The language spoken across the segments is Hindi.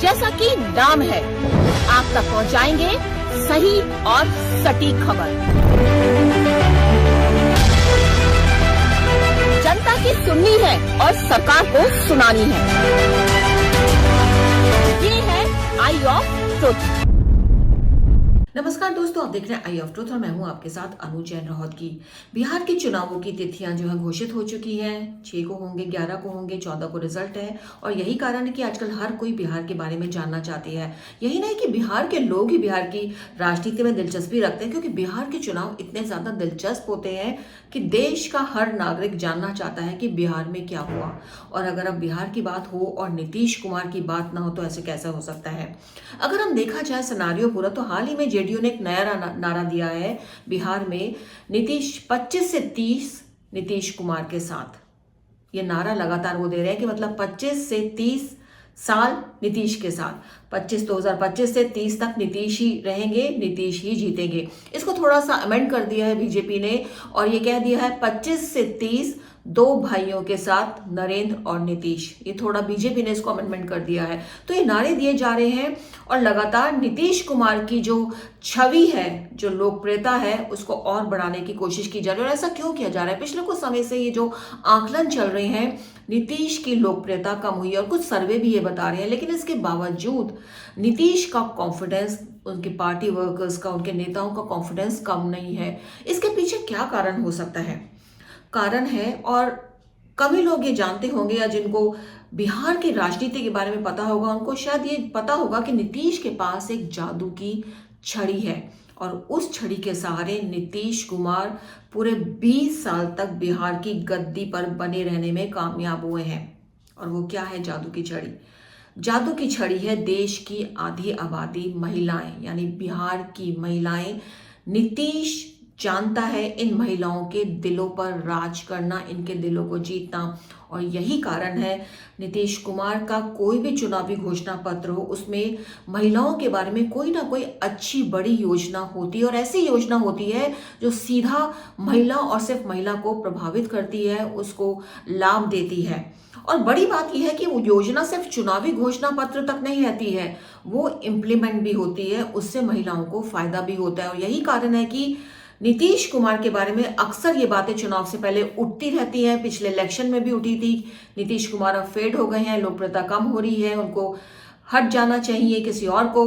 जैसा कि नाम है, आप तक पहुंचाएंगे सही और सटीक खबर। जनता की सुननी है और सरकार को सुनानी है। ये है आई ऑफ ट्रुथ। नमस्कार दोस्तों, आप देख रहे हैं आई ऑफ ट्रुथ और मैं हूं आपके साथ अनु जैन रहोतगी। बिहार के चुनावों की तिथियां जो है घोषित हो चुकी हैं। 6 को होंगे, 11 को होंगे, 14 को रिजल्ट है और यही कारण है कि आजकल हर कोई बिहार के बारे में जानना चाहती है। यही नहीं कि बिहार के लोग ही बिहार की राजनीति में दिलचस्पी रखते हैं, क्योंकि बिहार के चुनाव इतने ज्यादा दिलचस्प होते हैं कि देश का हर नागरिक जानना चाहता है कि बिहार में क्या हुआ। और अगर अब बिहार की बात हो और नीतीश कुमार की बात ना हो तो ऐसे कैसा हो सकता है। अगर हम देखा जाए सिनारियो पूरा, तो हाल ही में जेडीयू ने एक नया नारा दिया है बिहार में, नीतीश 25 से 30 नीतीश कुमार के साथ। ये नारा लगातार वो दे रहे हैं कि मतलब 25 से 30 साल नीतीश के साथ। 2025 से 30 तक नीतीश ही रहेंगे, नीतीश ही जीतेंगे। इसको थोड़ा सा अमेंड कर दिया है बीजेपी ने और ये कह दिया है 25 से 30 दो भाइयों के साथ, नरेंद्र और नीतीश। ये थोड़ा बीजेपी ने इसको अमेंडमेंट कर दिया है। तो ये नारे दिए जा रहे हैं और लगातार नीतीश कुमार की जो छवि है, जो लोकप्रियता है, उसको और बढ़ाने की कोशिश की जा रही है। और ऐसा क्यों किया जा रहा है? पिछले कुछ समय से ये जो आकलन चल रहे हैं, नीतीश की लोकप्रियता कम हुई है और कुछ सर्वे भी ये बता रहे हैं। लेकिन इसके बावजूद नीतीश का कॉन्फिडेंस, उनके पार्टी वर्कर्स का, उनके नेताओं का कॉन्फिडेंस कम नहीं है। इसके पीछे क्या कारण हो सकता है? कारण है, और कम ही लोग ये जानते होंगे या जिनको बिहार की राजनीति के बारे में पता होगा, उनको शायद ये पता होगा कि नीतीश के पास एक जादू की छड़ी है और उस छड़ी के सहारे नीतीश कुमार पूरे 20 साल तक बिहार की गद्दी पर बने रहने में कामयाब हुए हैं। और वो क्या है जादू की छड़ी? जादू की छड़ी है देश की आधी आबादी महिलाएं, यानी बिहार की महिलाएं। नीतीश जानता है इन महिलाओं के दिलों पर राज करना, इनके दिलों को जीतना। और यही कारण है नीतीश कुमार का कोई भी चुनावी घोषणा पत्र हो, उसमें महिलाओं के बारे में कोई ना कोई अच्छी बड़ी योजना होती है। और ऐसी योजना होती है जो सीधा महिला और सिर्फ महिला को प्रभावित करती है, उसको लाभ देती है। और बड़ी बात यह है कि वो योजना सिर्फ चुनावी घोषणा पत्र तक नहीं रहती है, वो इम्प्लीमेंट भी होती है, उससे महिलाओं को फायदा भी होता है। और यही कारण है कि नीतीश कुमार के बारे में अक्सर ये बातें चुनाव से पहले उठती रहती हैं। पिछले इलेक्शन में भी उठी थी। नीतीश कुमार अब फेड हो गए हैं, लोकप्रियता कम हो रही है, उनको हट जाना चाहिए, किसी और को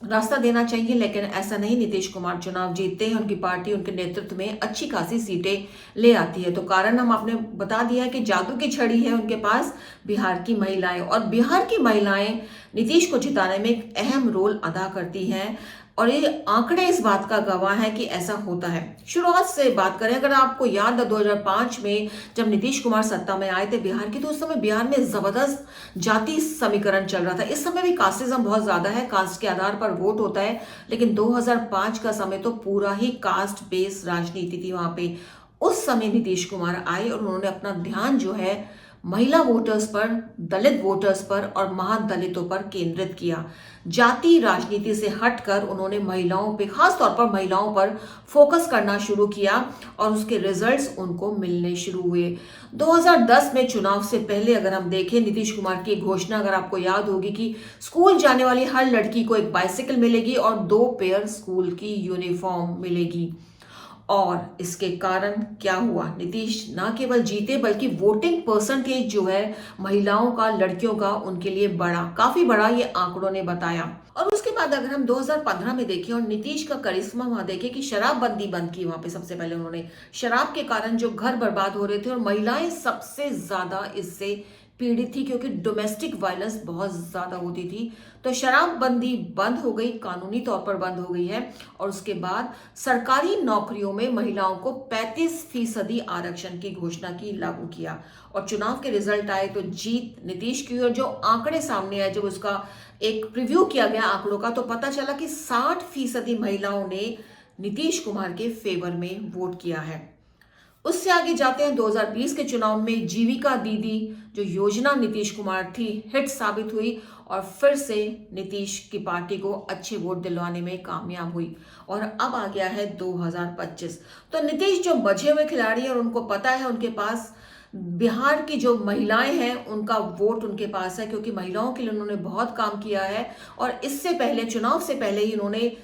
रास्ता देना चाहिए। लेकिन ऐसा नहीं, नीतीश कुमार चुनाव जीतते हैं, उनकी पार्टी उनके नेतृत्व में अच्छी खासी सीटें ले आती है। तो कारण हम आपने बता दिया कि जादू की छड़ी है उनके पास, बिहार की महिलाएं। और बिहार की महिलाएं नीतीश को जिताने में एक अहम रोल अदा करती हैं और ये आंकड़े इस बात का गवाह है कि ऐसा होता है। शुरुआत से बात करें, अगर आपको याद है 2005 में जब नीतीश कुमार सत्ता में आए थे बिहार की, तो उस समय बिहार में जबरदस्त जाति समीकरण चल रहा था। इस समय भी कास्टिज्म बहुत ज्यादा है, कास्ट के आधार पर वोट होता है। लेकिन 2005 का समय तो पूरा ही कास्ट बेस्ड राजनीति थी वहां पे। उस समय नीतीश कुमार आए और उन्होंने अपना ध्यान जो है महिला वोटर्स पर, दलित वोटर्स पर और महादलितों पर केंद्रित किया। जाति राजनीति से हटकर उन्होंने महिलाओं पे, खास तौर पर महिलाओं पर फोकस करना शुरू किया और उसके रिजल्ट्स उनको मिलने शुरू हुए। 2010 में चुनाव से पहले अगर हम देखें, नीतीश कुमार की घोषणा अगर आपको याद होगी कि स्कूल जाने वाली हर लड़की को एक बाइसिकल मिलेगी और 2 पेयर स्कूल की यूनिफॉर्म मिलेगी। और इसके कारण क्या हुआ? नीतीश ना केवल जीते बल्कि वोटिंग परसेंटेज जो है महिलाओं का, लड़कियों का, उनके लिए बढ़ा, काफी बड़ा, ये आंकड़ों ने बताया। और उसके बाद अगर हम 2015 में देखें और नीतीश का करिश्मा वहां देखें कि शराबबंदी बंद की वहां पे। सबसे पहले उन्होंने शराब के कारण जो घर बर्बाद हो रहे थे और महिलाएं सबसे ज्यादा इससे पीड़ित थी, क्योंकि डोमेस्टिक वायलेंस बहुत ज्यादा होती थी। तो शराबबंदी बंद हो गई, कानूनी तौर पर बंद हो गई है। और उसके बाद सरकारी नौकरियों में महिलाओं को 35% आरक्षण की घोषणा की, लागू किया। और चुनाव के रिजल्ट आए तो जीत नीतीश की। और जो आंकड़े सामने आए, जब उसका एक प्रीव्यू किया गया आंकड़ों का, तो पता चला कि 60% महिलाओं ने नीतीश कुमार के फेवर में वोट किया है। उससे आगे जाते हैं 2020 के चुनाव में जीविका दीदी जो योजना नीतीश कुमार थी, हिट साबित हुई और फिर से नीतीश की पार्टी को अच्छे वोट दिलवाने में कामयाब हुई। और अब आ गया है 2025। तो नीतीश जो बचे हुए खिलाड़ी और उनको पता है उनके पास बिहार की जो महिलाएं हैं उनका वोट उनके पास है, क्योंकि महिलाओं के लिए उन्होंने बहुत काम किया है। और इससे पहले, चुनाव से पहले ही उन्होंने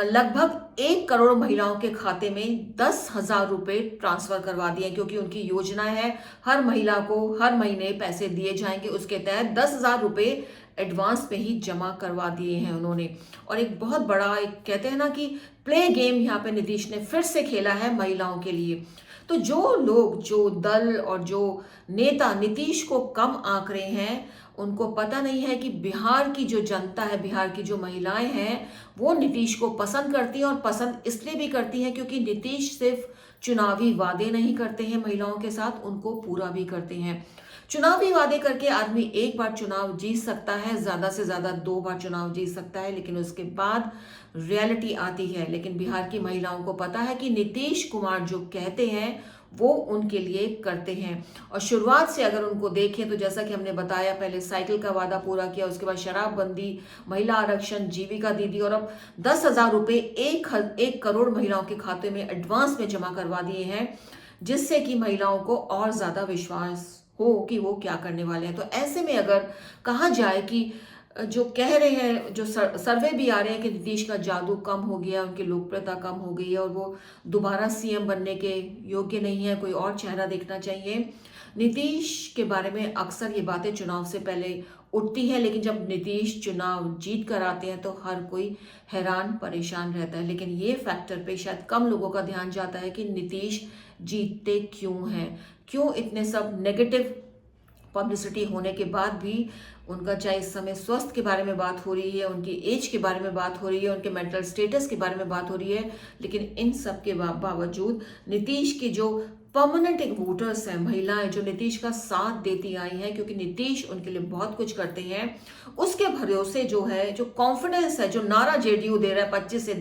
लगभग 1 करोड़ महिलाओं के खाते में 10,000 रुपए ट्रांसफर करवा दिए, क्योंकि उनकी योजना है हर महिला को हर महीने पैसे दिए जाएंगे। उसके तहत 10,000 रुपए एडवांस में ही जमा करवा दिए हैं उन्होंने। और एक बहुत बड़ा, एक कहते हैं ना कि प्ले गेम यहाँ पे नीतीश ने फिर से खेला है महिलाओं के लिए। तो जो लोग, जो दल और जो नेता नीतीश को कम आंक रहे हैं, उनको पता नहीं है कि बिहार की जो जनता है, बिहार की जो महिलाएं हैं, वो नीतीश को पसंद करती हैं। और पसंद इसलिए भी करती हैं क्योंकि नीतीश सिर्फ चुनावी वादे नहीं करते हैं महिलाओं के साथ, उनको पूरा भी करते हैं। चुनावी वादे करके आदमी एक बार चुनाव जीत सकता है, ज्यादा से ज्यादा 2 बार चुनाव जीत सकता है, लेकिन उसके बाद रियलिटी आती है। लेकिन बिहार की महिलाओं को पता है कि नीतीश कुमार जो कहते हैं वो उनके लिए करते हैं। और शुरुआत से अगर उनको देखें तो जैसा कि हमने बताया, पहले साइकिल का वादा पूरा किया, उसके बाद शराबबंदी, महिला आरक्षण, जीविका दीदी, और अब 10,000 रुपए 1 करोड़ महिलाओं के खाते में एडवांस में जमा करवा दिए हैं, जिससे कि महिलाओं को और ज्यादा विश्वास हो कि वो क्या करने वाले हैं। तो ऐसे में अगर कहा जाए कि जो कह रहे हैं, जो सर्वे भी आ रहे हैं कि नीतीश का जादू कम हो गया, उनकी लोकप्रियता कम हो गई है और वो दोबारा सीएम बनने के योग्य नहीं है, कोई और चेहरा देखना चाहिए। नीतीश के बारे में अक्सर ये बातें चुनाव से पहले उठती हैं, लेकिन जब नीतीश चुनाव जीत कर आते हैं तो हर कोई हैरान परेशान रहता है। लेकिन ये फैक्टर पे शायद कम लोगों का ध्यान जाता है कि नीतीश जीतते क्यों हैं, क्यों इतने सब नेगेटिव पब्लिसिटी होने के बाद भी उनका, चाहे इस समय स्वास्थ्य के बारे में बात हो रही है, उनकी एज के बारे में बात हो रही है, उनके मेंटल स्टेटस के बारे में बात हो रही है, लेकिन इन सब के बावजूद नीतीश के जो परमानेंट एक वोटर्स हैं, महिलाएं जो नीतीश का साथ देती आई हैं, क्योंकि नीतीश उनके लिए बहुत कुछ करते हैं, उसके भरोसे जो है, जो कॉन्फिडेंस है, जो नारा जेडीयू दे रहा है 25 से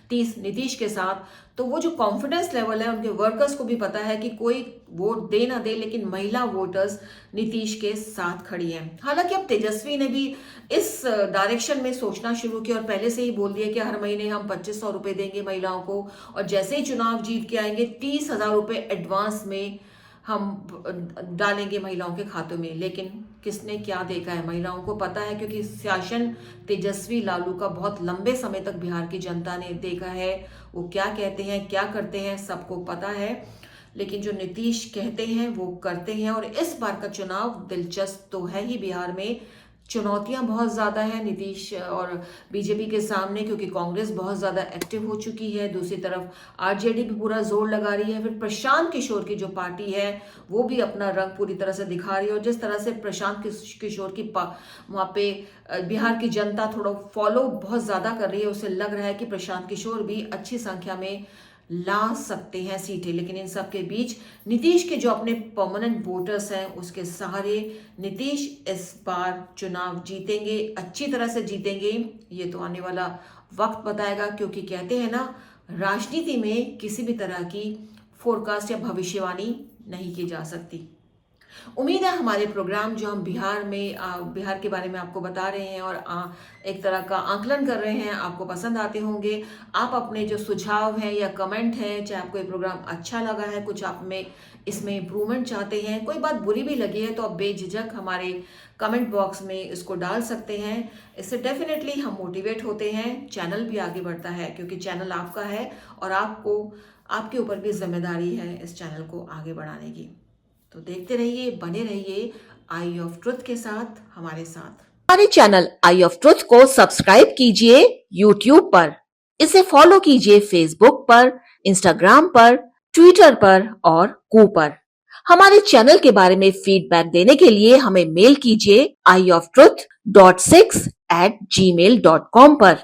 30 नीतीश के साथ, तो वो जो कॉन्फिडेंस लेवल है, उनके वर्कर्स को भी पता है कि कोई वोट दे ना दे, लेकिन महिला वोटर्स नीतीश के साथ खड़ी हैं। हालांकि अब तेजस्वी ने भी इस डायरेक्शन में सोचना शुरू किया और पहले से ही बोल दिया कि हर महीने हम 2500 रुपए देंगे महिलाओं को, और जैसे ही चुनाव जीत के आएंगे 30,000 रुपए एडवांस में हम डालेंगे महिलाओं के खातों में। लेकिन किसने क्या देखा है, महिलाओं को पता है, क्योंकि शासन तेजस्वी लालू का बहुत लंबे समय तक बिहार की जनता ने देखा है। वो क्या कहते हैं, क्या करते हैं, सबको पता है। लेकिन जो नीतीश कहते हैं वो करते हैं। और इस बार का चुनाव दिलचस्प तो है ही, बिहार में चुनौतियां बहुत ज्यादा है नीतीश और बीजेपी के सामने, क्योंकि कांग्रेस बहुत ज्यादा एक्टिव हो चुकी है, दूसरी तरफ आरजेडी भी पूरा जोर लगा रही है, फिर प्रशांत किशोर की जो पार्टी है वो भी अपना रंग पूरी तरह से दिखा रही है। और जिस तरह से प्रशांत किशोर की वहाँ पे बिहार की जनता थोड़ा फॉलो बहुत ज्यादा कर रही है, उसे लग रहा है कि प्रशांत किशोर भी अच्छी संख्या में ला सकते हैं सीटें। लेकिन इन सब के बीच नीतीश के जो अपने परमानेंट वोटर्स हैं, उसके सहारे नीतीश इस बार चुनाव जीतेंगे, अच्छी तरह से जीतेंगे, ये तो आने वाला वक्त बताएगा। क्योंकि कहते हैं ना, राजनीति में किसी भी तरह की फोरकास्ट या भविष्यवाणी नहीं की जा सकती। उम्मीद है हमारे प्रोग्राम जो हम बिहार के बारे में आपको बता रहे हैं और एक तरह का आकलन कर रहे हैं, आपको पसंद आते होंगे। आप अपने जो सुझाव हैं या कमेंट हैं, चाहे आपको ये प्रोग्राम अच्छा लगा है, कुछ आप में इसमें इम्प्रूवमेंट चाहते हैं, कोई बात बुरी भी लगी है, तो आप बेझिझक हमारे कमेंट बॉक्स में इसको डाल सकते हैं। इससे डेफिनेटली हम मोटिवेट होते हैं, चैनल भी आगे बढ़ता है, क्योंकि चैनल आपका है और आपके ऊपर भी जिम्मेदारी है इस चैनल को आगे बढ़ाने की। तो देखते रहिए, बने रहिए आई ऑफ ट्रुथ के साथ, हमारे साथ। हमारे चैनल आई ऑफ ट्रुथ को सब्सक्राइब कीजिए YouTube पर, इसे फॉलो कीजिए Facebook पर, Instagram पर, Twitter पर और कू पर। हमारे चैनल के बारे में फीडबैक देने के लिए हमें मेल कीजिए ioftruth.6@gmail.com पर।